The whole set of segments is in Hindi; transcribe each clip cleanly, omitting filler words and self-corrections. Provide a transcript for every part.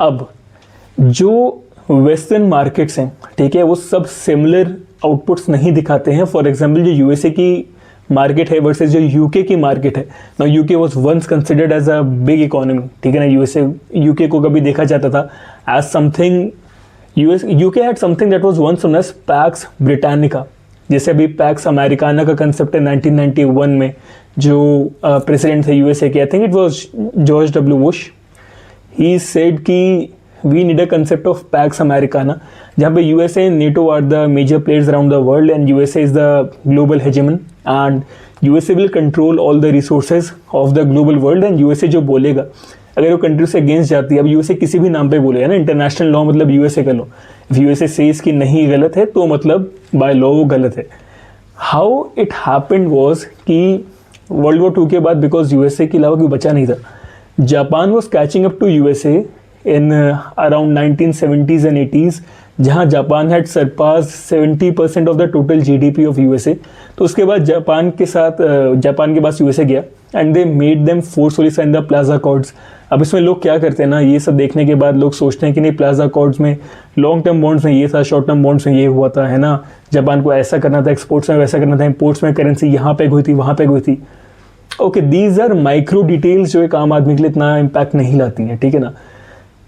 अब जो वेस्टर्न मार्केट्स हैं, ठीक है, वो सब सिमिलर आउटपुट्स नहीं दिखाते हैं। फॉर एग्जांपल जो यूएसए की मार्केट है वर्सेस जो यूके की मार्केट है, ना UK was once considered as a big economy, ठीक है ना। यूके को कभी देखा जाता था as something, UK had something that was once known as Pax Britannica. जैसे अभी पैक्स अमेरिकाना का कंसेप्ट है 1991 में, जो प्रेसिडेंट थे यूएसए के, I think it was George W Bush, he said कि we need a concept of Pax Americana, जहाँ पे USA and NATO are the major players around the world and USA is the global hegemon and USA will control all the resources of the global world. And USA जो बोलेगा, अगर वो कंट्री से अगेंस्ट जाती है, अब यूएसए किसी भी नाम पे बोलेगा ना, इंटरनेशनल लॉ मतलब यूएसए का लॉ, इफ यूएसए सेज कि नहीं गलत है तो मतलब बाय लॉ वो गलत है। हाउ इट हैपेंड वाज कि वर्ल्ड वॉर 2 के बाद, बिकॉज यूएसए के अलावा कोई बचा नहीं था, Japan was catching up to USA in around 1970s and 80s, जहाँ Japan had surpass 70% of the total GDP of USA. तो उसके बाद जापान के पास यूएसए गया and they made them forcefully sign the Plaza Accords. अब इसमें लोग क्या करते हैं ना, ये सब देखने के बाद लोग सोचते हैं कि नहीं, प्लाजा अकॉर्ड्स में लॉन्ग टर्म बॉन्ड्स में ये था, शॉर्ट टर्म बॉन्ड्स में ये हुआ था, है ना, जापान को ऐसा करना था, एक्सपोर्ट्स में वैसा करना था, इम्पोर्ट्स में करेंसी यहाँ पे हुई थी, वहाँ पे हुई थी। Okay, these are micro details जो एक आम आदमी के लिए इतना इम्पैक्ट नहीं लाती हैं, ठीक है ना।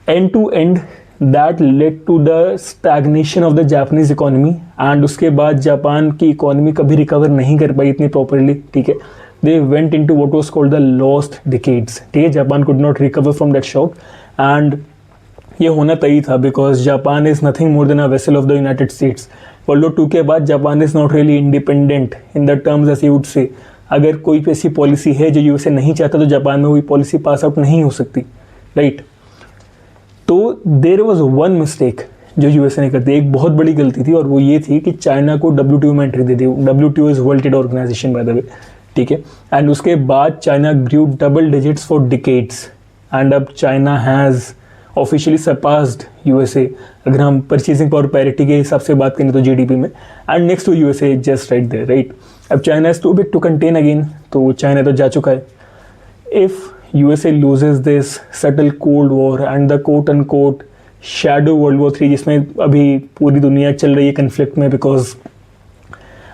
And to and that led to the stagnation of the Japanese economy and उसके बाद जापान की इकोनॉमी कभी रिकवर नहीं कर पाई इतनी प्रॉपरली, ठीक है। They went into what was called the lost decades, ठीक है। Japan could not recover from that shock and ये होना तय था, because Japan is nothing more than a vessel of the United States. World war 2 के बाद Japan is not really independent in the terms as you would say. अगर कोई ऐसी पॉलिसी है जो यूएसए नहीं चाहता तो जापान में वही पॉलिसी पास आउट नहीं हो सकती, राइट। तो देयर वाज वन मिस्टेक जो यूएसए ने कर दी, एक बहुत बड़ी गलती थी, और वो ये थी कि चाइना को WTO में एंट्री दे दी। WTO is world trade organisation by the way, ठीक है। एंड उसके बाद China grew double digits for decades and अब China has officially surpassed USA, अगर हम परचेसिंग पावर पैरिटी के हिसाब से बात करें तो जीडीपी में, and next to USA just right there, right. अब China is too big to contain again, तो चाइना तो जा चुका है। If USA loses this subtle Cold War and the quote unquote shadow World War 3, जिसमें अभी पूरी दुनिया चल रही है कन्फ्लिक्ट में, बिकॉज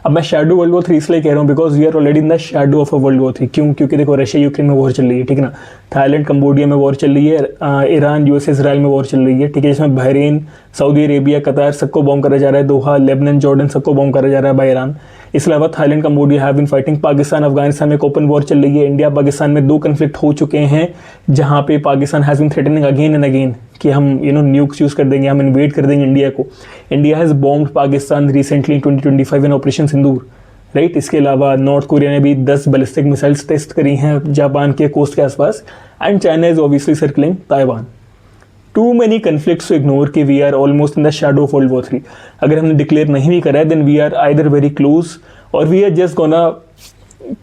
अब मैं शैडो वर्ल्ड वॉर 3 इसलिए कह रहा हूँ because we are already in the shadow of a world war 3। क्यों? क्योंकि देखो रशिया यूक्रेन में वॉर चल रही है, ठीक है ना, थाईलैंड कंबोडिया में वॉर चल रही है, ईरान यूएस इजराइल में वॉर चल रही है, ठीक है, जिसमें बहरीन, सऊदी अरेबिया, कतार सबको बॉम्ब करा जा रहा है, दोहा, लेबनान, जॉर्डन सबको बॉम्ब करा जा रहा है बाय ईरान। इसके अलावा Thailand Cambodia have been fighting, Pakistan Afghanistan में ओपन वॉर चल रही है, इंडिया पाकिस्तान में 2 कन्फ्लिक्ट हो चुके हैं जहाँ पे Pakistan has been threatening again and again कि हम न्यूक्स यूज़ कर देंगे, हम इन्वेड कर देंगे इंडिया को। India has bombed Pakistan recently in 2025 in operation Sindoor, right. इसके अलावा नॉर्थ कोरिया ने भी 10 बैलिस्टिक मिसाइल्स टेस्ट करी हैं जापान के कोस्ट के आसपास, and China is obviously circling Taiwan. Too many conflicts to ignore कि we are almost in the shadow of world war 3। अगर हमने डिक्लेयर नहीं भी करा है then we are either very close और we are just gonna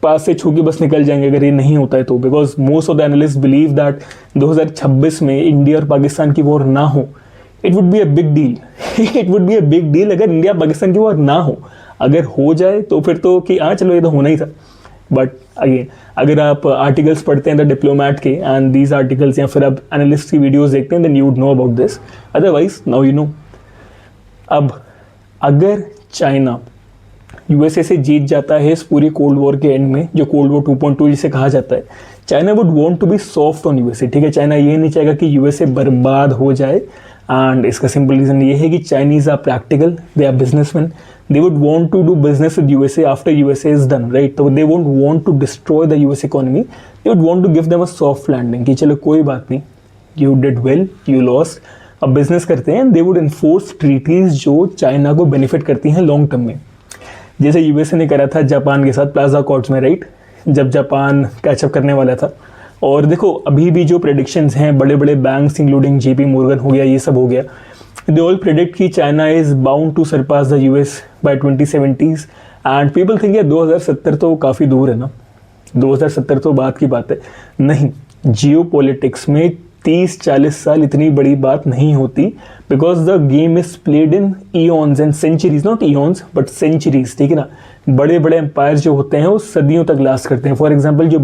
pass से छू के बस निकल जाएंगे अगर ये नहीं होता है तो, because most of the analyst believe that 2026 में इंडिया और पाकिस्तान की वॉर ना हो। It would be a big deal it would be a big deal अगर इंडिया पाकिस्तान की वॉर ना हो। अगर हो जाए तो फिर तो कि हाँ चलो ये तो होना ही था, बट अगेन अगर आप आर्टिकल्स पढ़ते हैं द डिप्लोमैट के एंड दीज आर्टिकल्स या फिर आप एनालिस्ट की वीडियोस देखते हैं then you would know about this, otherwise now you know. अब अगर चाइना यूएसए से जीत जाता है इस पूरी कोल्ड वॉर के एंड में, जो कोल्ड वॉर 2.2 जिसे कहा जाता है, China would want to be soft on USA, ठीक है। चाइना ये नहीं चाहेगा कि यूएसए बर्बाद हो जाए, एंड इसका सिंपल रीजन ये है कि Chinese are practical, they are businessmen, they would want to do business with USA after USA is done, right? So they won't want to destroy the US economy. They would want to give them a soft landing कि चलो कोई बात नहीं, you did well, you lost, अब बिजनेस करते हैं। they would enforce treaties जो चाइना को बेनिफिट करती हैं लॉन्ग टर्म में, जैसे यूएसए ने करा था जापान के साथ प्लाजा अकॉर्ड्स में, राइट, जब जापान कैचअप करने वाला था। और देखो अभी भी जो प्रेडिक्शंस हैं बड़े बड़े बैंक्स इंक्लूडिंग JP Morgan हो गया, ये सब हो गया, they all predict कि China is bound to surpass the US by 2070s and people think यार 2070 तो काफ़ी दूर है ना, 2070 तो बात की बात है। नहीं, जियोपॉलिटिक्स में 30-40 साल इतनी बड़ी बात नहीं होती, because the game is played in eons and centuries, not eons but centuries, ठीक है ना। बड़े बड़े एम्पायर जो होते हैं वो सदियों तक लास्ट करते हैं। फॉर एग्जाम्पल जो